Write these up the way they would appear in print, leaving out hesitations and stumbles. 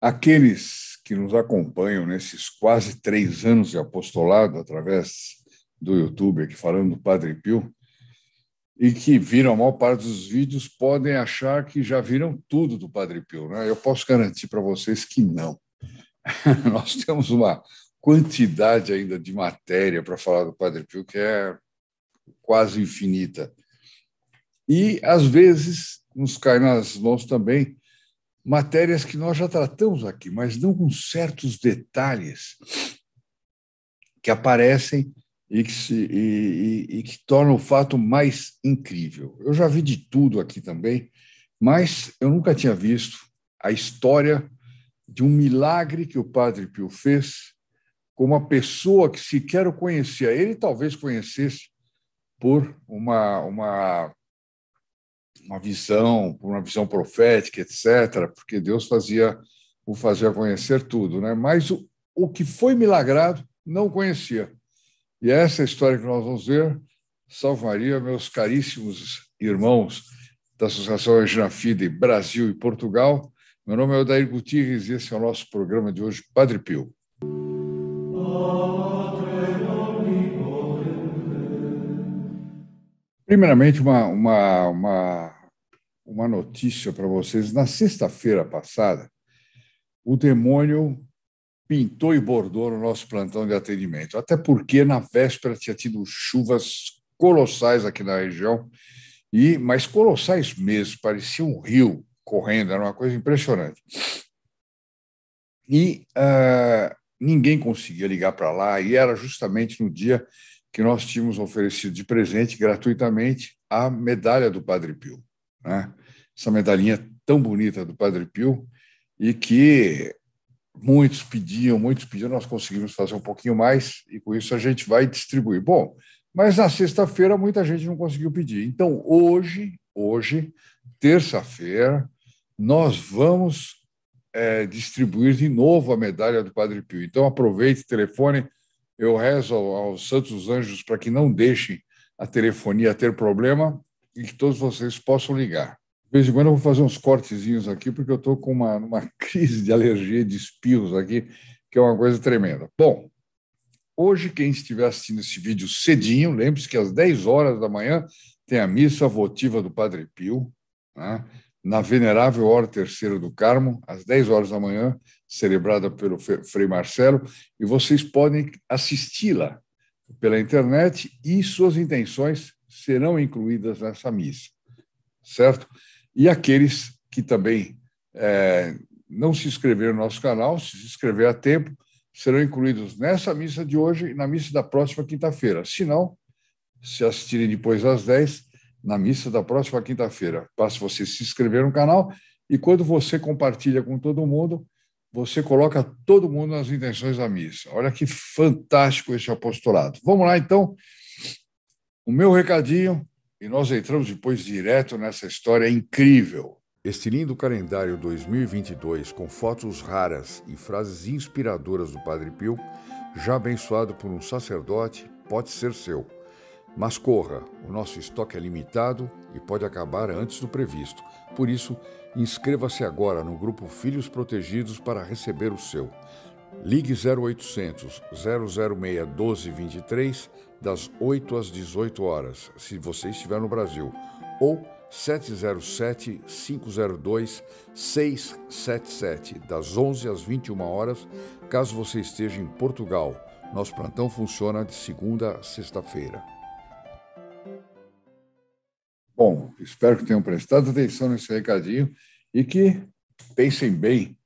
Aqueles que nos acompanham nesses quase 3 anos de apostolado, através do YouTube, aqui falando do Padre Pio, e que viram a maior parte dos vídeos, podem achar que já viram tudo do Padre Pio, né? Eu posso garantir para vocês que não. Nós temos uma quantidade ainda de matéria para falar do Padre Pio que é quase infinita. E, às vezes, nos cai nas mãos também matérias que nós já tratamos aqui, mas não com certos detalhes que aparecem e que tornam o fato mais incrível. Eu já vi de tudo aqui também, mas eu nunca tinha visto a história de um milagre que o Padre Pio fez com uma pessoa que sequer o conhecia. Ele talvez conhecesse por uma visão, por uma visão profética, etc., porque Deus o fazia conhecer tudo, né? Mas o que foi milagrado não conhecia. E essa é a história que nós vamos ver. Salve Maria, meus caríssimos irmãos da Associação Regina Fide Brasil e Portugal. Meu nome é Odair Gutierrez e esse é o nosso programa de hoje, Padre Pio. Primeiramente, uma notícia para vocês. Na sexta-feira passada, o demônio pintou e bordou no nosso plantão de atendimento, até porque na véspera tinha tido chuvas colossais aqui na região, mas colossais mesmo, parecia um rio correndo, era uma coisa impressionante. E ninguém conseguia ligar para lá, e era justamente no dia que nós tínhamos oferecido de presente, gratuitamente, a medalha do Padre Pio, né? Essa medalhinha tão bonita do Padre Pio, e que muitos pediam, nós conseguimos fazer um pouquinho mais, e com isso a gente vai distribuir. Bom, mas na sexta-feira muita gente não conseguiu pedir. Então, hoje terça-feira, nós vamos distribuir de novo a medalha do Padre Pio. Então, aproveite o telefone, eu rezo aos santos anjos para que não deixem a telefonia ter problema e que todos vocês possam ligar. De vez em quando eu vou fazer uns cortezinhos aqui, porque eu estou com uma crise de alergia de espirros aqui, que é uma coisa tremenda. Bom, hoje, quem estiver assistindo esse vídeo cedinho, lembre-se que às 10 horas da manhã tem a missa votiva do Padre Pio, né? Na Venerável Hora Terceira do Carmo, às 10 horas da manhã, celebrada pelo Frei Marcelo, e vocês podem assisti-la pela internet e suas intenções serão incluídas nessa missa, certo? E aqueles que também não se inscreveram no nosso canal, se inscrever a tempo, serão incluídos nessa missa de hoje e na missa da próxima quinta-feira. Se não, se assistirem depois às 10, na missa da próxima quinta-feira. Basta você se inscrever no canal e quando você compartilha com todo mundo, você coloca todo mundo nas intenções da missa. Olha que fantástico esse apostolado. Vamos lá, então. O meu recadinho, e nós entramos depois direto nessa história incrível. Este lindo calendário 2022, com fotos raras e frases inspiradoras do Padre Pio, já abençoado por um sacerdote, pode ser seu. Mas corra, o nosso estoque é limitado e pode acabar antes do previsto. Por isso, inscreva-se agora no grupo Filhos Protegidos para receber o seu. Ligue 0800 006 1223 das 8 às 18 horas, se você estiver no Brasil, ou 707 502 677 das 11 às 21 horas, caso você esteja em Portugal. Nosso plantão funciona de segunda a sexta-feira. Bom, espero que tenham prestado atenção nesse recadinho e que pensem bem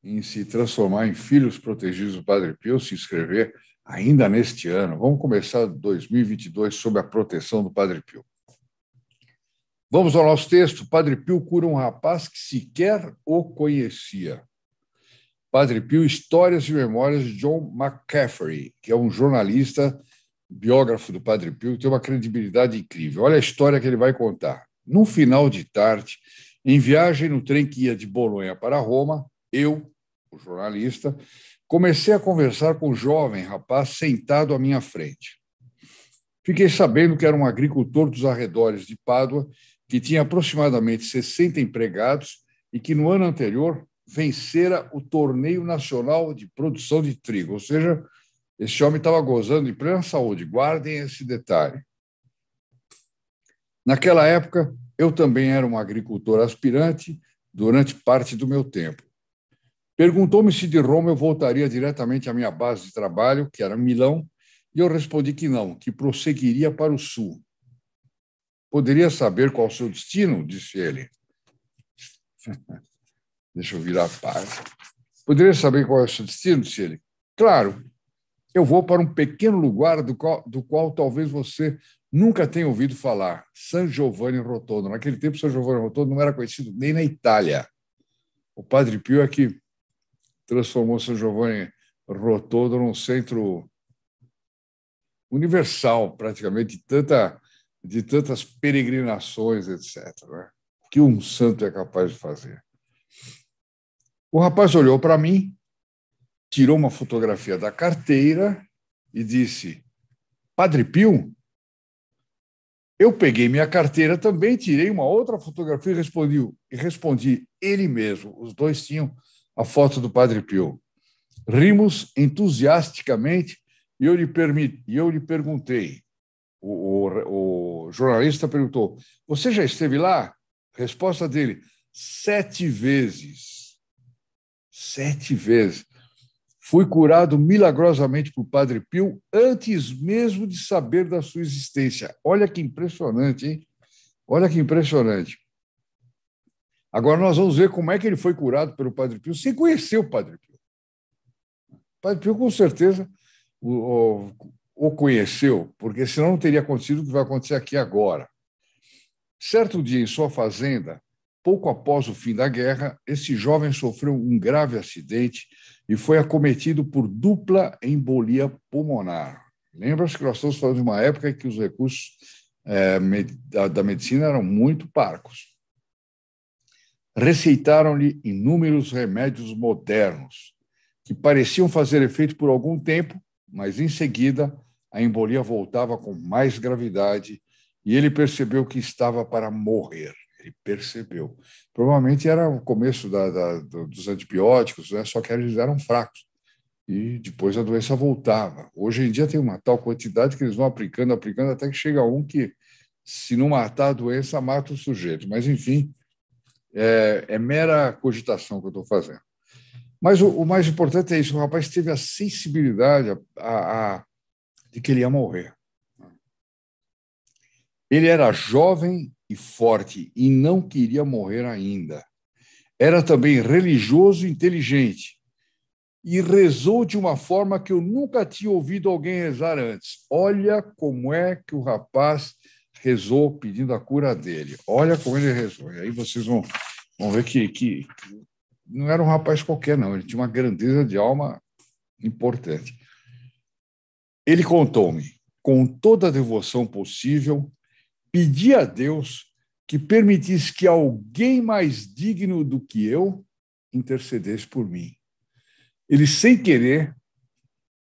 em se transformar em filhos protegidos do Padre Pio, se inscrever ainda neste ano. Vamos começar 2022 sob a proteção do Padre Pio. Vamos ao nosso texto. Padre Pio cura um rapaz que sequer o conhecia. Padre Pio, Histórias e Memórias de John McCaffrey, que é um jornalista, biógrafo do Padre Pio, tem uma credibilidade incrível. Olha a história que ele vai contar. No final de tarde, em viagem no trem que ia de Bolonha para Roma, eu, o jornalista, comecei a conversar com um jovem rapaz sentado à minha frente. Fiquei sabendo que era um agricultor dos arredores de Pádua, que tinha aproximadamente 60 empregados e que no ano anterior vencera o Torneio Nacional de Produção de Trigo. Ou seja, esse homem estava gozando de plena saúde. Guardem esse detalhe. Naquela época, eu também era um agricultor aspirante durante parte do meu tempo. Perguntou-me se de Roma eu voltaria diretamente à minha base de trabalho, que era Milão, e eu respondi que não, que prosseguiria para o sul. Poderia saber qual o seu destino? Disse ele. Deixa eu virar a página. Poderia saber qual é o seu destino? Disse ele. Claro, eu vou para um pequeno lugar do qual talvez você nunca tenha ouvido falar, San Giovanni Rotondo. Naquele tempo, San Giovanni Rotondo não era conhecido nem na Itália. O Padre Pio é que transformou San Giovanni Rotondo num centro universal, praticamente, de tantas peregrinações, etc. Né? O que um santo é capaz de fazer? O rapaz olhou para mim, tirou uma fotografia da carteira e disse: Padre Pio? Eu peguei minha carteira também, tirei uma outra fotografia e respondi ele mesmo. Os dois tinham a foto do Padre Pio. Rimos entusiasticamente e eu lhe perguntei. O jornalista perguntou: você já esteve lá? Resposta dele: 7 vezes. 7 vezes. Fui curado milagrosamente por Padre Pio antes mesmo de saber da sua existência. Olha que impressionante, hein? Olha que impressionante. Agora nós vamos ver como é que ele foi curado pelo Padre Pio sem conhecer o Padre Pio. O Padre Pio, com certeza, o conheceu, porque senão não teria acontecido o que vai acontecer aqui agora. Certo dia, em sua fazenda, pouco após o fim da guerra, esse jovem sofreu um grave acidente e foi acometido por dupla embolia pulmonar. Lembra-se que nós estamos falando de uma época em que os recursos da medicina eram muito parcos. Receitaram-lhe inúmeros remédios modernos, que pareciam fazer efeito por algum tempo, mas, em seguida, a embolia voltava com mais gravidade e ele percebeu que estava para morrer. Ele percebeu. Provavelmente era o começo dos antibióticos, né? Só que eles eram fracos. E depois a doença voltava. Hoje em dia tem uma tal quantidade que eles vão aplicando, até que chega um que, se não matar a doença, mata o sujeito. Mas, enfim, é mera cogitação que eu estou fazendo. Mas o mais importante é isso: o rapaz teve a sensibilidade de que ele ia morrer. Ele era jovem e forte e não queria morrer ainda. Era também religioso e inteligente e rezou de uma forma que eu nunca tinha ouvido alguém rezar antes. Olha como é que o rapaz rezou pedindo a cura dele. Olha como ele rezou. E aí vocês vão ver que não era um rapaz qualquer, não. Ele tinha uma grandeza de alma importante. Ele contou-me, com toda a devoção possível, pedi a Deus que permitisse que alguém mais digno do que eu intercedesse por mim. Ele, sem querer,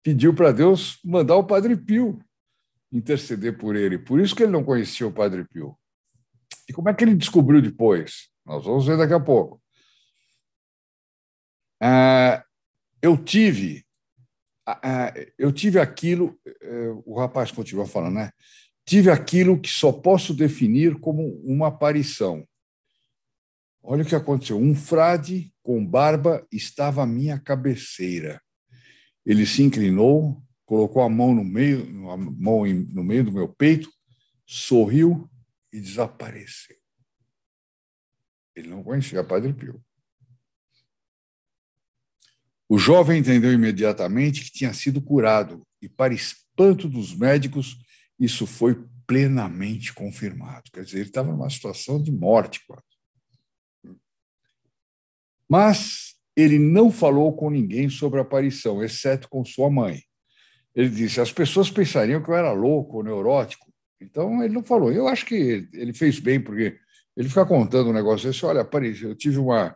pediu para Deus mandar o Padre Pio interceder por ele. Por isso que ele não conhecia o Padre Pio. E como é que ele descobriu depois? Nós vamos ver daqui a pouco. Eu tive aquilo, o rapaz continua falando, né? Tive aquilo que só posso definir como uma aparição. Olha o que aconteceu. Um frade com barba estava à minha cabeceira. Ele se inclinou, colocou a mão no meio do meu peito, sorriu e desapareceu. Ele não conhecia Padre Pio. O jovem entendeu imediatamente que tinha sido curado e, para espanto dos médicos, isso foi plenamente confirmado. Quer dizer, ele estava numa situação de morte quase. Mas ele não falou com ninguém sobre a aparição, exceto com sua mãe. Ele disse: as pessoas pensariam que eu era louco ou neurótico. Então, ele não falou. Eu acho que ele fez bem, porque ele fica contando um negócio desse. Olha, eu tive uma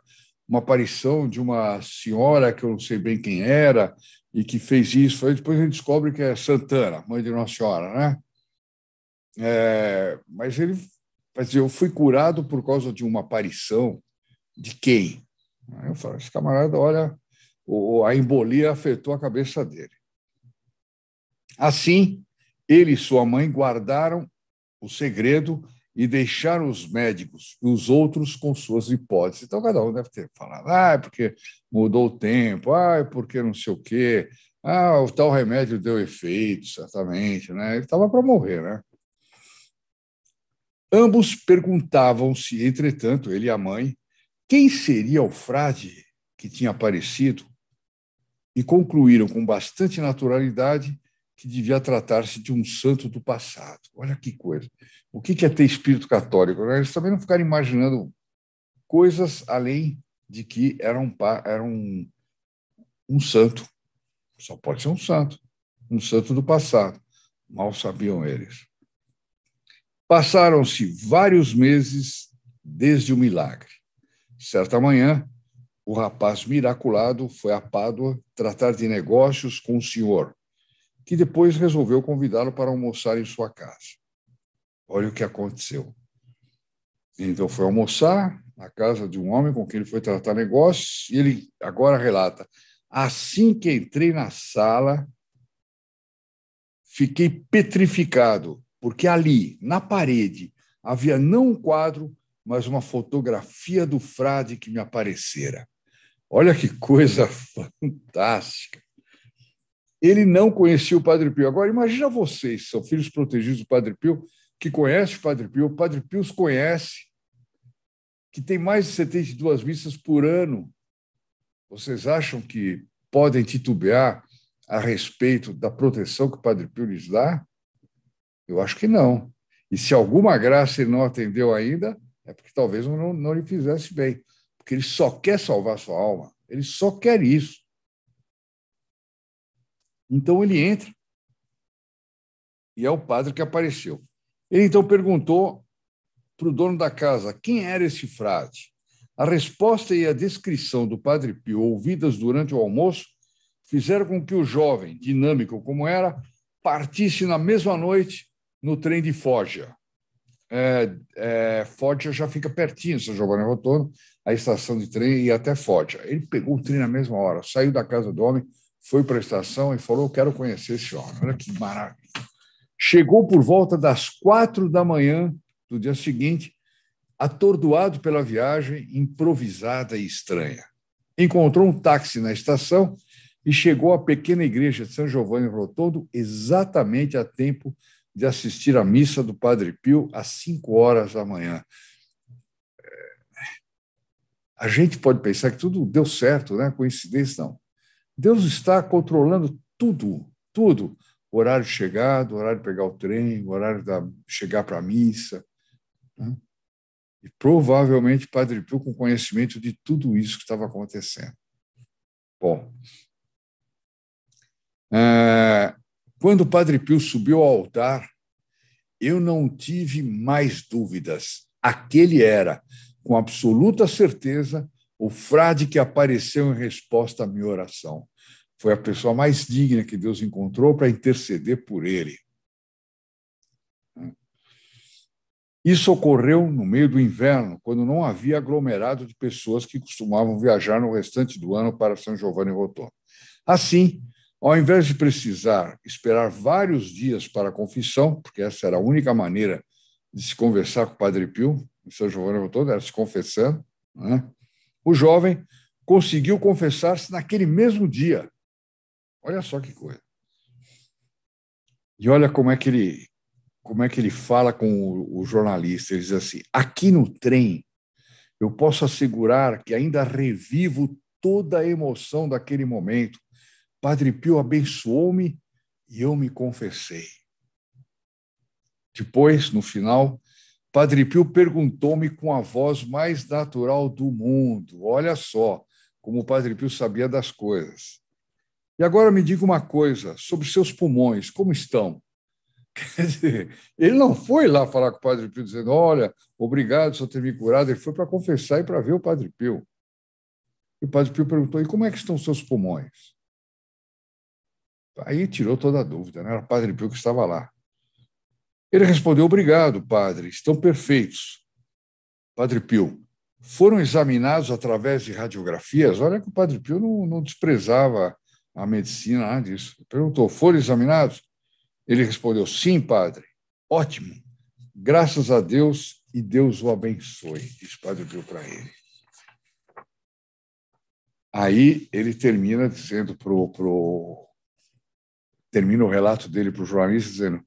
aparição de uma senhora que eu não sei bem quem era e que fez isso. Aí depois ele descobre que é Santana, mãe de Nossa Senhora, né? Mas eu fui curado por causa de uma aparição de quem? Aí eu falo, esse camarada, olha, a embolia afetou a cabeça dele. Assim, ele e sua mãe guardaram o segredo e deixaram os médicos e os outros com suas hipóteses. Então, cada um deve ter falado, é porque mudou o tempo, é porque não sei o quê, o tal remédio deu efeito, certamente, né? Ele estava para morrer, né? Ambos perguntavam-se, entretanto, ele e a mãe, quem seria o frade que tinha aparecido e concluíram com bastante naturalidade que devia tratar-se de um santo do passado. Olha que coisa. O que é ter espírito católico? Eles também não ficaram imaginando coisas além de que era um santo. Só pode ser um santo do passado. Mal sabiam eles. Passaram-se vários meses desde o milagre. Certa manhã, o rapaz miraculado foi a Pádua tratar de negócios com o senhor, que depois resolveu convidá-lo para almoçar em sua casa. Olha o que aconteceu. Então foi almoçar na casa de um homem com quem ele foi tratar negócios, e ele agora relata: assim que entrei na sala, fiquei petrificado, porque ali, na parede, havia não um quadro, mas uma fotografia do frade que me aparecera. Olha que coisa fantástica. Ele não conhecia o Padre Pio. Agora, imagina vocês, são filhos protegidos do Padre Pio, que conhecem o Padre Pio os conhece, que tem mais de 72 missas por ano. Vocês acham que podem titubear a respeito da proteção que o Padre Pio lhes dá? Eu acho que não. E se alguma graça ele não atendeu ainda, é porque talvez não lhe fizesse bem. Porque ele só quer salvar sua alma. Ele só quer isso. Então ele entra e é o padre que apareceu. Ele então perguntou para o dono da casa quem era esse frade. A resposta e a descrição do Padre Pio, ouvidas durante o almoço, fizeram com que o jovem, dinâmico como era, partisse na mesma noite no trem de Foggia. Foggia já fica pertinho, São Giovanni Rotondo, a estação de trem ia até Foggia. Ele pegou o trem na mesma hora, saiu da casa do homem, foi para a estação e falou: quero conhecer esse homem. Olha que maravilha. Chegou por volta das 4 da manhã do dia seguinte, atordoado pela viagem improvisada e estranha. Encontrou um táxi na estação e chegou à pequena igreja de São Giovanni Rotondo exatamente a tempo de assistir à missa do Padre Pio às 5 horas da manhã. A gente pode pensar que tudo deu certo, né? Coincidência, não. Deus está controlando tudo, tudo. O horário de chegada, o horário de pegar o trem, o horário de chegar para a missa. Né? E provavelmente Padre Pio com conhecimento de tudo isso que estava acontecendo. Bom, quando o Padre Pio subiu ao altar, eu não tive mais dúvidas. Aquele era, com absoluta certeza, o frade que apareceu em resposta à minha oração. Foi a pessoa mais digna que Deus encontrou para interceder por ele. Isso ocorreu no meio do inverno, quando não havia aglomerado de pessoas que costumavam viajar no restante do ano para São Giovanni Rotondo. Assim, ao invés de precisar esperar vários dias para a confissão, porque essa era a única maneira de se conversar com o Padre Pio, em São Giovanni Rotondo, era se confessando, né? O jovem conseguiu confessar-se naquele mesmo dia. Olha só que coisa. E olha como é que ele fala com o jornalista. Ele diz assim: aqui no trem, eu posso assegurar que ainda revivo toda a emoção daquele momento. Padre Pio abençoou-me e eu me confessei. Depois, no final, Padre Pio perguntou-me com a voz mais natural do mundo. Olha só como o Padre Pio sabia das coisas. E agora me diga uma coisa sobre seus pulmões, como estão? Quer dizer, ele não foi lá falar com o Padre Pio dizendo: olha, obrigado por ter me curado. Ele foi para confessar e para ver o Padre Pio. E o Padre Pio perguntou: e como é que estão seus pulmões? Aí tirou toda a dúvida, né? Era o Padre Pio que estava lá. Ele respondeu: obrigado, padre, estão perfeitos. Padre Pio: foram examinados através de radiografias. Olha que o Padre Pio não desprezava a medicina, nada disso. Perguntou, foram examinados? Ele respondeu, sim, padre. Ótimo. Graças a Deus e Deus o abençoe, disse o Padre Pio para ele. Aí ele termina dizendo termina o relato dele para o jornalista dizendo: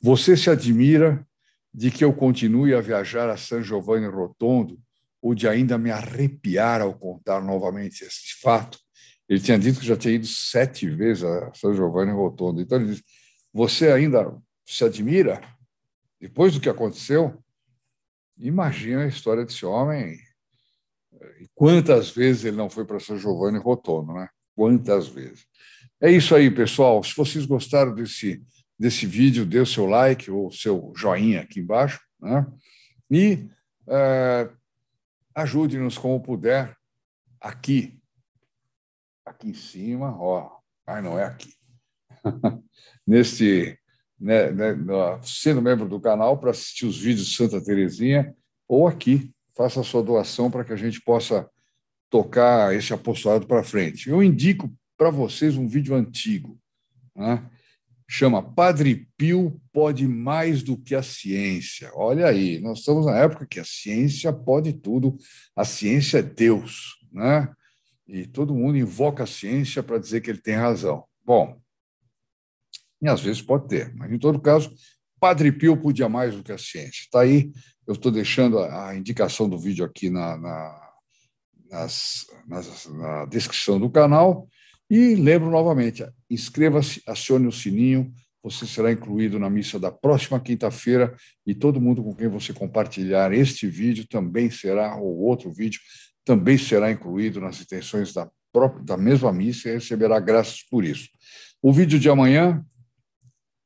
você se admira de que eu continue a viajar a San Giovanni Rotondo ou de ainda me arrepiar ao contar novamente esse fato? Ele tinha dito que já tinha ido 7 vezes a San Giovanni Rotondo. Então ele diz: você ainda se admira depois do que aconteceu? Imagina a história desse homem. E quantas vezes ele não foi para São Giovanni Rotondo, né? Quantas vezes. É isso aí, pessoal. Se vocês gostaram desse vídeo, dê o seu like ou seu joinha aqui embaixo, né? E ajude-nos como puder aqui em cima, ó. Ah, não é aqui. Sendo membro do canal para assistir os vídeos de Santa Teresinha ou aqui. Faça a sua doação para que a gente possa tocar esse apostolado para frente. Eu indico para vocês um vídeo antigo, né? Chama Padre Pio pode mais do que a ciência. Olha aí, nós estamos na época que a ciência pode tudo, a ciência é Deus, né? E todo mundo invoca a ciência para dizer que ele tem razão. Bom, e às vezes pode ter, mas em todo caso, Padre Pio podia mais do que a ciência. Está aí, eu estou deixando a indicação do vídeo aqui na descrição do canal. E lembro novamente, inscreva-se, acione o sininho, você será incluído na missa da próxima quinta-feira e todo mundo com quem você compartilhar este vídeo também será, ou outro vídeo, também será incluído nas intenções da mesma missa e receberá graças por isso. O vídeo de amanhã,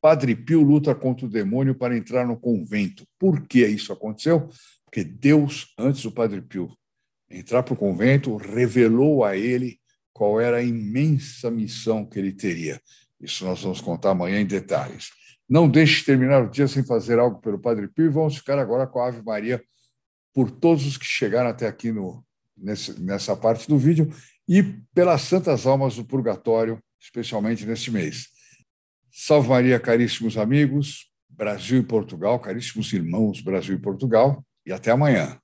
Padre Pio luta contra o demônio para entrar no convento. Por que isso aconteceu? Porque Deus, antes do Padre Pio entrar para o convento, revelou a ele qual era a imensa missão que ele teria. Isso nós vamos contar amanhã em detalhes. Não deixe de terminar o dia sem fazer algo pelo Padre Pio e vamos ficar agora com a Ave Maria por todos os que chegaram até aqui nessa parte do vídeo e pelas santas almas do purgatório, especialmente neste mês. Salve Maria, caríssimos amigos, Brasil e Portugal, caríssimos irmãos Brasil e Portugal, e até amanhã.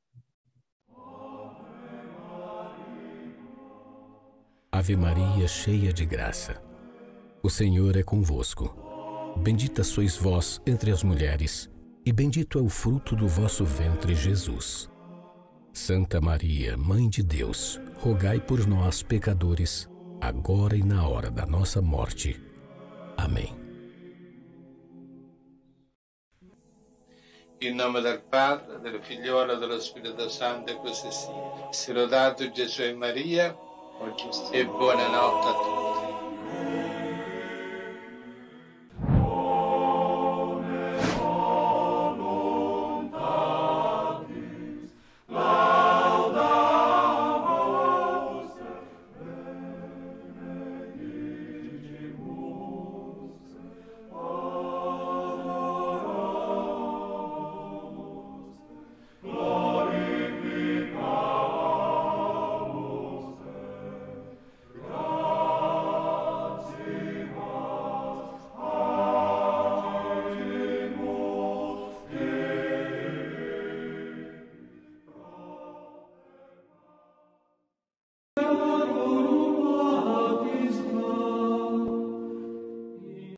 Ave Maria, cheia de graça, o Senhor é convosco. Bendita sois vós entre as mulheres, e bendito é o fruto do vosso ventre, Jesus. Santa Maria, Mãe de Deus, rogai por nós, pecadores, agora e na hora da nossa morte. Amém. In nome del Padre, del Figliolo e dello Spirito Santo, e così sia. Sia lodato Gesù e Maria, e buonanotte a tutti.